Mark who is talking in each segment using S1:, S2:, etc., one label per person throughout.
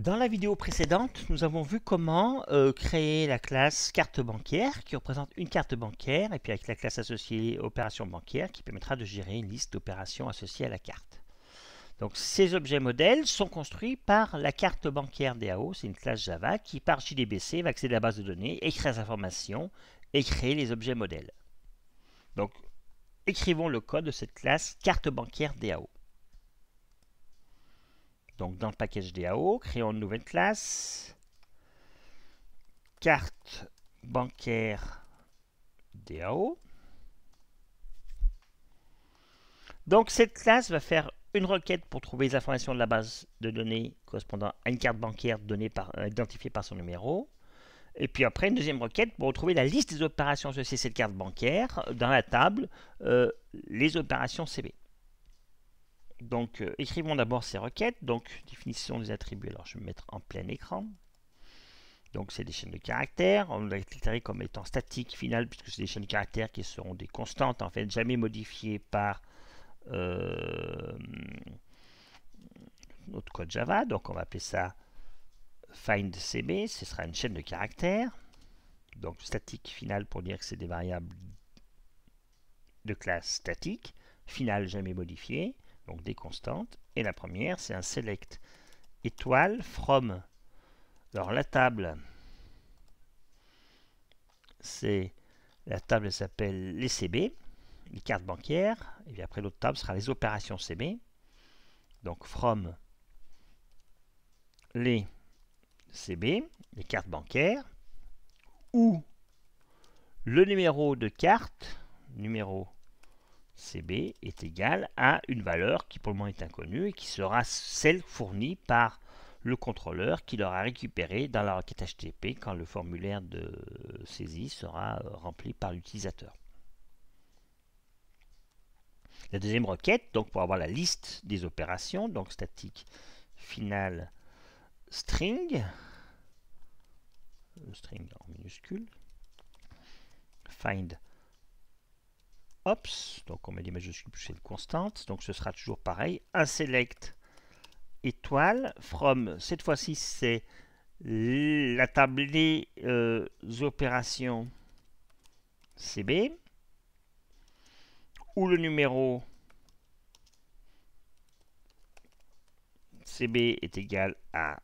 S1: Dans la vidéo précédente, nous avons vu comment créer la classe carte bancaire qui représente une carte bancaire et puis avec la classe associée opération bancaire qui permettra de gérer une liste d'opérations associées à la carte. Donc ces objets modèles sont construits par la carte bancaire DAO, c'est une classe Java qui par JDBC va accéder à la base de données, écrire les informations et créer les objets modèles. Donc écrivons le code de cette classe carte bancaire DAO. Donc dans le package DAO, créons une nouvelle classe, carte bancaire DAO. Donc cette classe va faire une requête pour trouver les informations de la base de données correspondant à une carte bancaire identifiée par son numéro. Et puis après, une deuxième requête pour retrouver la liste des opérations associées à cette carte bancaire dans la table, les opérations CB. Donc, écrivons d'abord ces requêtes. Donc, définition des attributs. Alors, je vais me mettre en plein écran. Donc, c'est des chaînes de caractères. On va les déclarer comme étant statiques finales, puisque c'est des chaînes de caractères qui seront des constantes, en fait, jamais modifiées par notre code Java. Donc, on va appeler ça findCB. Ce sera une chaîne de caractères. Donc, statique finale pour dire que c'est des variables de classe statique. Finale jamais modifiée. Donc des constantes. Et la première, c'est un select étoile from. Alors la table, c'est la table s'appelle les CB, les cartes bancaires. Et puis après l'autre table sera les opérations CB. Donc from les CB, les cartes bancaires, où le numéro de carte, numéro CB est égal à une valeur qui pour le moment est inconnue et qui sera celle fournie par le contrôleur qui l'aura récupérée dans la requête HTTP quand le formulaire de saisie sera rempli par l'utilisateur. La deuxième requête, donc pour avoir la liste des opérations, donc statique final string, string en minuscule, find ops, donc on met des majuscules plus une constante, donc ce sera toujours pareil, un select étoile from, cette fois-ci c'est la table des opérations CB, où le numéro CB est égal à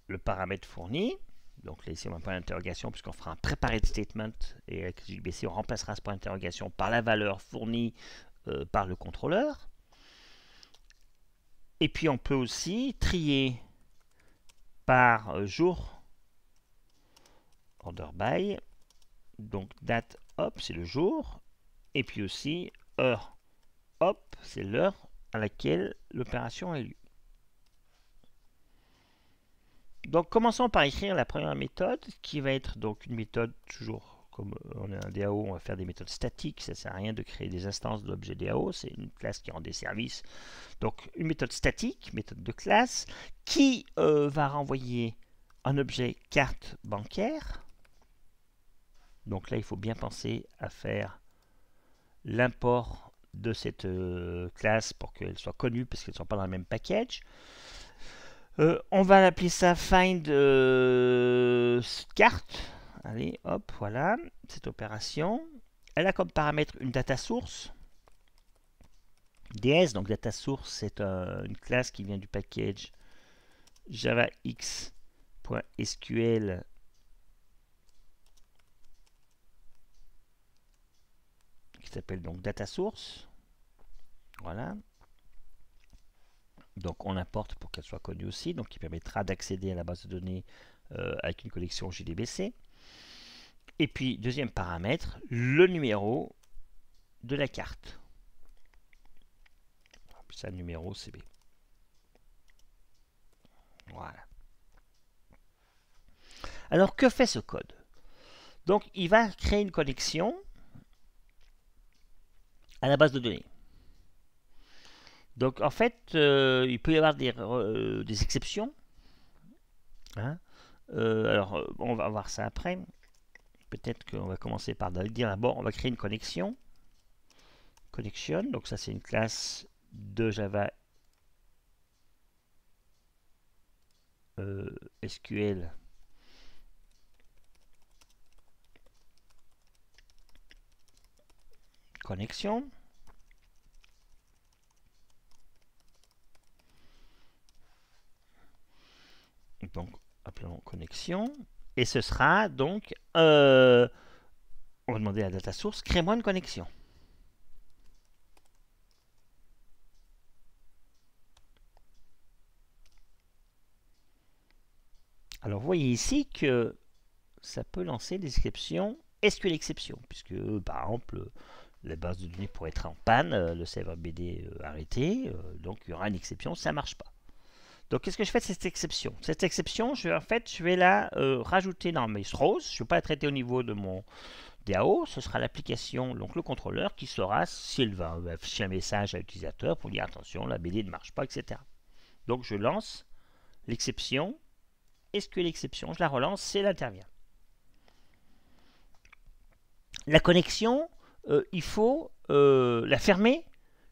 S1: le paramètre fourni. Donc là, ici, on va un point d'interrogation puisqu'on fera un prepared statement et avec JDBC, on remplacera ce point d'interrogation par la valeur fournie par le contrôleur. Et puis, on peut aussi trier par jour, order by, donc date hop, c'est le jour, et puis aussi heure hop, c'est l'heure à laquelle l'opération a lieu. Donc commençons par écrire la première méthode qui va être donc une méthode toujours comme on est un DAO, on va faire des méthodes statiques, ça ne sert à rien de créer des instances de l'objet DAO, c'est une classe qui rend des services. Donc une méthode statique, méthode de classe, qui va renvoyer un objet carte bancaire. Donc là il faut bien penser à faire l'import de cette classe pour qu'elle soit connue parce qu'elles ne sont pas dans le même package. On va appeler ça find carte. Allez, hop, voilà, cette opération. Elle a comme paramètre une data source. DS, donc data source, c'est une classe qui vient du package javax.sql qui s'appelle donc data source. Voilà. Donc on importe pour qu'elle soit connue aussi, donc qui permettra d'accéder à la base de données avec une collection JDBC. Et puis deuxième paramètre, le numéro de la carte. Ça numéro CB. Voilà. Alors que fait ce code? Donc il va créer une connexion à la base de données. Donc en fait, il peut y avoir des exceptions. Hein, alors on va voir ça après. Peut-être qu'on va commencer par dire d'abord, on va créer une connexion. Connection, donc ça c'est une classe de Java SQL connexion. Donc, appelons connexion. Et ce sera donc, on va demander à la data source, crée-moi une connexion. Alors, vous voyez ici que ça peut lancer des exceptions SQL exception, puisque, par exemple, la base de données pourrait être en panne, le serveur BD arrêté, donc il y aura une exception, ça ne marche pas. Donc, qu'est-ce que je fais de cette exception? Cette exception, je vais la rajouter dans mes throws. Je ne vais pas la traiter au niveau de mon DAO. Ce sera l'application, donc le contrôleur, qui saura s'il va afficher un message à l'utilisateur pour dire attention, la BD ne marche pas, etc. Donc, je lance l'exception. SQL exception, je la relance, elle intervient. La connexion, il faut la fermer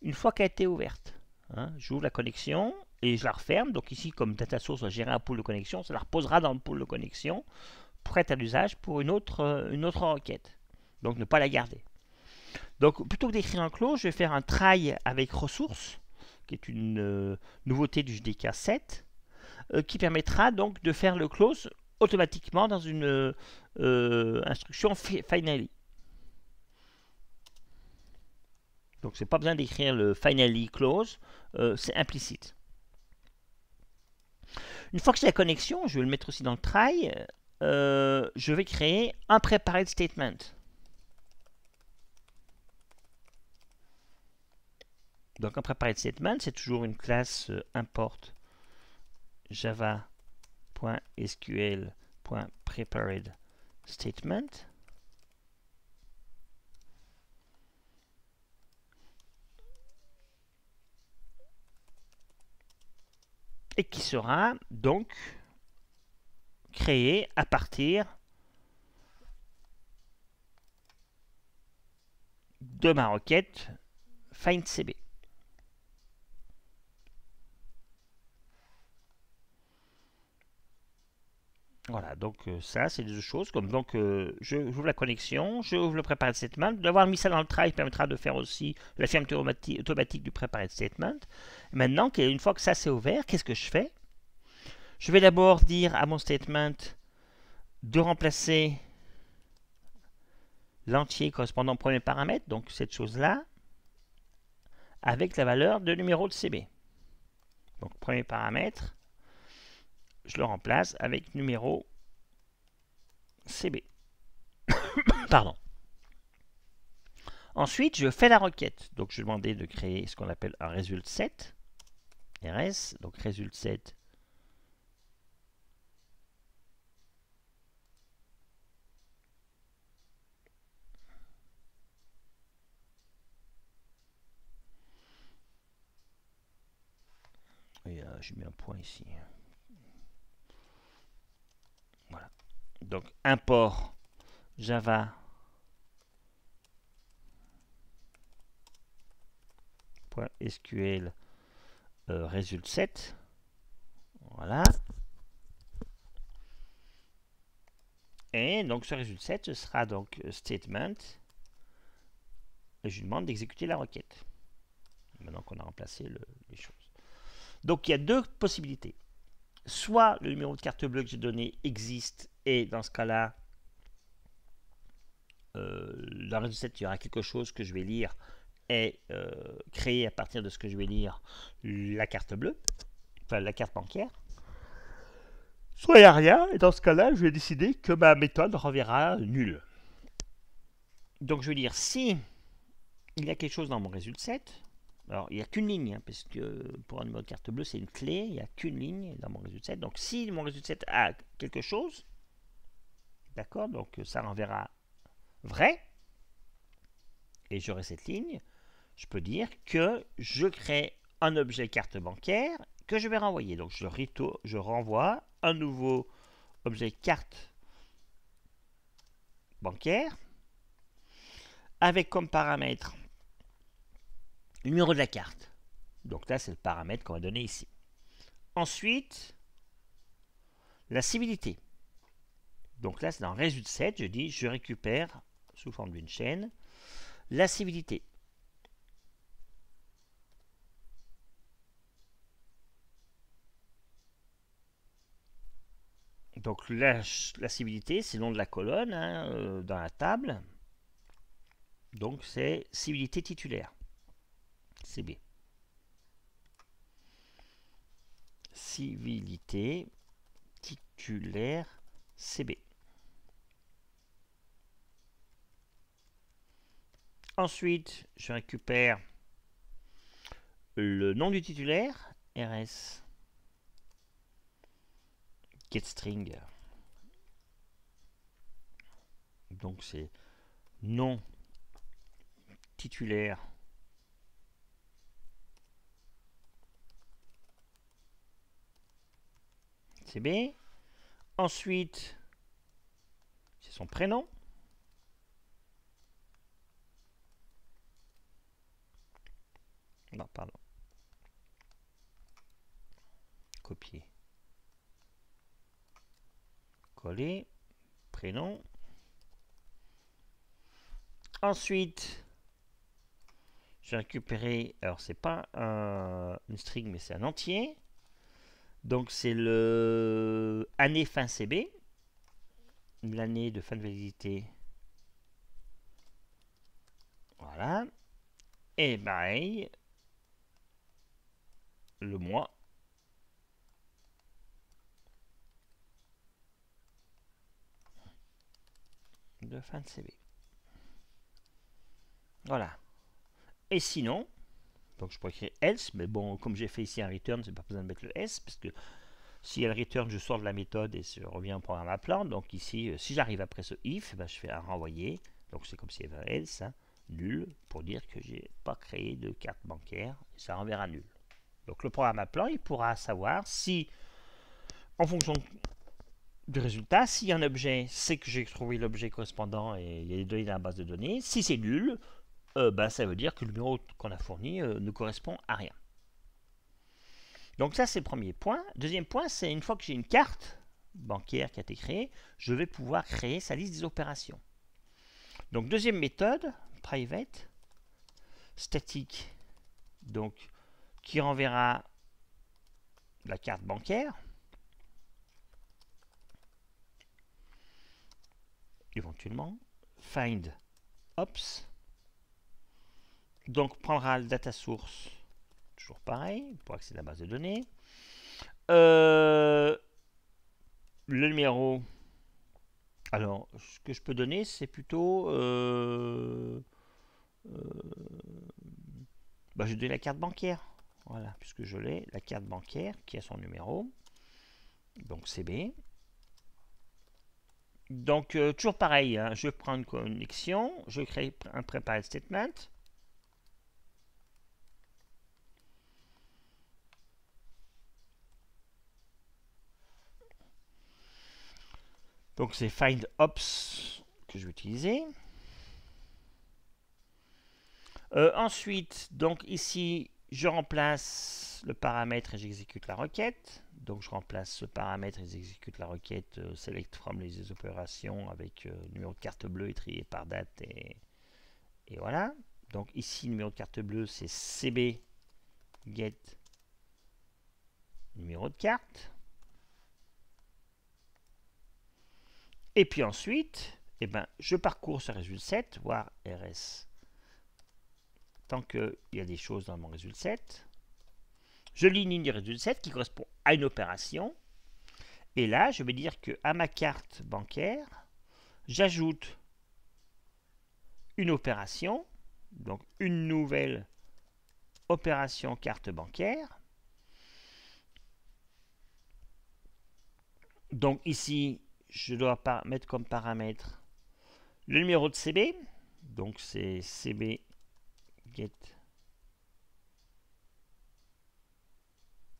S1: une fois qu'elle a été ouverte. Hein, j'ouvre la connexion et je la referme. Donc ici, comme data source va gérer un pool de connexion, ça la reposera dans le pool de connexion, prête à l'usage pour une autre requête. Donc ne pas la garder. Donc plutôt que d'écrire un clause, je vais faire un try avec ressources, qui est une nouveauté du JDK 7, qui permettra donc de faire le close automatiquement dans une instruction finally. Donc c'est pas besoin d'écrire le finally close, c'est implicite. Une fois que j'ai la connexion, je vais le mettre aussi dans le try, je vais créer un prepared statement. Donc un prepared statement, c'est toujours une classe import java.sql.prepared statement. Et qui sera donc créé à partir de ma requête findCB. Voilà, donc ça, c'est des deux choses. Comme donc, j'ouvre la connexion, j'ouvre le prepared statement. D'avoir mis ça dans le try permettra de faire aussi la fermeture automatique du prepared statement. Maintenant, une fois que ça c'est ouvert, qu'est-ce que je fais? Je vais d'abord dire à mon statement de remplacer l'entier correspondant au premier paramètre, donc cette chose-là, avec la valeur de numéro de CB. Donc, premier paramètre, je le remplace avec numéro CB. Pardon. Ensuite, je fais la requête. Donc, je vais demander de créer ce qu'on appelle un result set. RS, donc result set. J'ai mis un point ici. Voilà. Donc, import Java .sql result set. Voilà. Et donc ce result set, ce sera donc statement. Et je lui demande d'exécuter la requête. Maintenant qu'on a remplacé les choses. Donc il y a deux possibilités. Soit le numéro de carte bleue que j'ai donné existe et dans ce cas-là, dans le result set, il y aura quelque chose que je vais lire et créer à partir de ce que je vais lire la carte bleue, enfin la carte bancaire. Soit il n'y a rien, et dans ce cas-là, je vais décider que ma méthode renverra nulle. Donc je vais dire si il y a quelque chose dans mon result set. Alors il n'y a qu'une ligne, hein, parce que pour un numéro de carte bleue, c'est une clé, il n'y a qu'une ligne dans mon result set. Donc si mon result set a quelque chose, d'accord, donc ça renverra vrai, et j'aurai cette ligne, je peux dire que je crée un objet carte bancaire que je vais renvoyer. Donc je renvoie un nouveau objet carte bancaire avec comme paramètre le numéro de la carte. Donc là, c'est le paramètre qu'on va donner ici. Ensuite, La civilité. Donc là, c'est dans résultat 7, je dis je récupère sous forme d'une chaîne la civilité. Donc la civilité, c'est le nom de la colonne hein, dans la table. Donc c'est civilité titulaire. CB. Civilité titulaire CB. Ensuite, je récupère le nom du titulaire, RS getString. Donc c'est nom titulaire CB. Ensuite, c'est son prénom. Non, pardon. Copier. Coller. Prénom. Ensuite, j'ai récupéré, alors c'est pas une string, mais c'est un entier. Donc c'est le année fin CB, l'année de fin de validité. Voilà. Et pareil, le mois. De fin de CB. Voilà. Et sinon, donc je pourrais écrire else, mais bon, comme j'ai fait ici un return, c'est pas besoin de mettre le s, parce que si elle return, je sors de la méthode et je reviens au programme appelant. Donc ici, si j'arrive après ce if, ben, je fais un renvoyer. Donc c'est comme s'il y avait else, hein, nul, pour dire que j'ai pas créé de carte bancaire, et ça renverra nul. Donc le programme appelant, il pourra savoir si, en fonction du résultat, si un objet, c'est que j'ai trouvé l'objet correspondant et il y a des données dans la base de données. Si c'est nul, ben, ça veut dire que le numéro qu'on a fourni ne correspond à rien. Donc ça, c'est le premier point. Deuxième point, c'est une fois que j'ai une carte bancaire qui a été créée, je vais pouvoir créer sa liste des opérations. Donc deuxième méthode, private, statique, donc qui renverra la carte bancaire, éventuellement, find ops, donc prendra le data source, toujours pareil, pour accéder à la base de données. Le numéro, alors ce que je peux donner, c'est plutôt bah, je donne la carte bancaire. Voilà, puisque je l'ai, la carte bancaire qui a son numéro. Donc CB. Donc toujours pareil, hein, je prends une connexion, je crée un prepared statement. Donc c'est find ops que je vais utiliser. Ensuite, donc ici, je remplace le paramètre et j'exécute la requête. Donc je remplace ce paramètre et j'exécute la requête select from les opérations avec numéro de carte bleue et trié par date et voilà. Donc ici, numéro de carte bleue, c'est cb get numéro de carte. Et puis ensuite, eh ben, je parcours ce résultat 7, voir rs. Tant qu'il y a des choses dans mon résultat 7, je lis une ligne du résultat 7 qui correspond à une opération. Et là, je vais dire qu'à ma carte bancaire, j'ajoute une opération, donc une nouvelle opération carte bancaire. Donc ici, je dois mettre comme paramètre le numéro de CB. Donc c'est CB get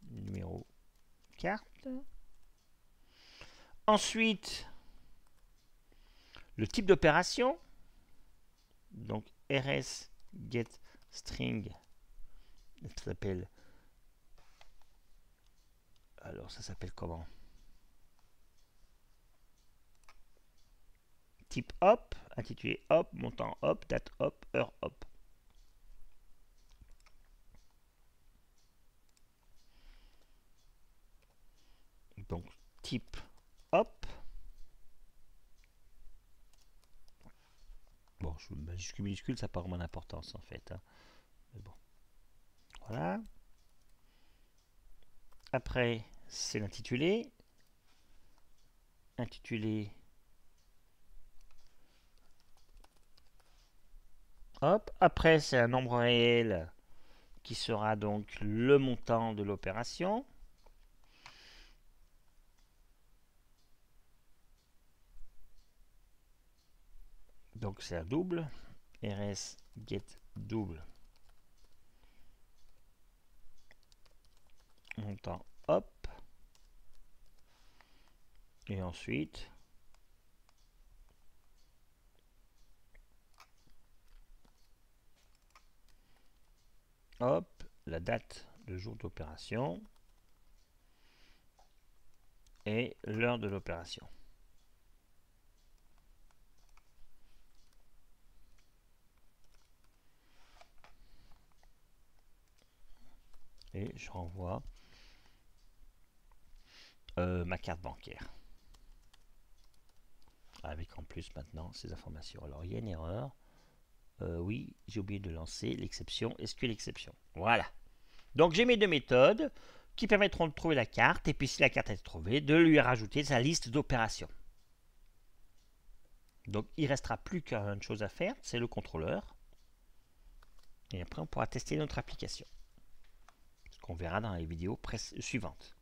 S1: numéro carte. Ensuite, le type d'opération. Donc rs get string. Ça s'appelle. Alors ça s'appelle comment? type hop, intitulé hop, montant hop, date hop, heure hop. Donc type hop. Bon, majuscule minuscule, ça n'a pas vraiment d'importance en fait. Hein. Mais bon. Voilà. Après, c'est l'intitulé. Intitulé. Hop. Après, c'est un nombre réel qui sera donc le montant de l'opération. Donc c'est un double. rs get double. Montant hop. Et ensuite, hop, la date, le jour d'opération et l'heure de l'opération. Et je renvoie ma carte bancaire. Avec en plus maintenant ces informations. Alors il y a une erreur. Oui, j'ai oublié de lancer l'exception. Est-ce que l'exception? Voilà. Donc j'ai mes deux méthodes qui permettront de trouver la carte et puis si la carte est trouvée, de lui rajouter sa liste d'opérations. Donc il ne restera plus qu'une chose à faire, c'est le contrôleur. Et après on pourra tester notre application. Ce qu'on verra dans les vidéos suivantes.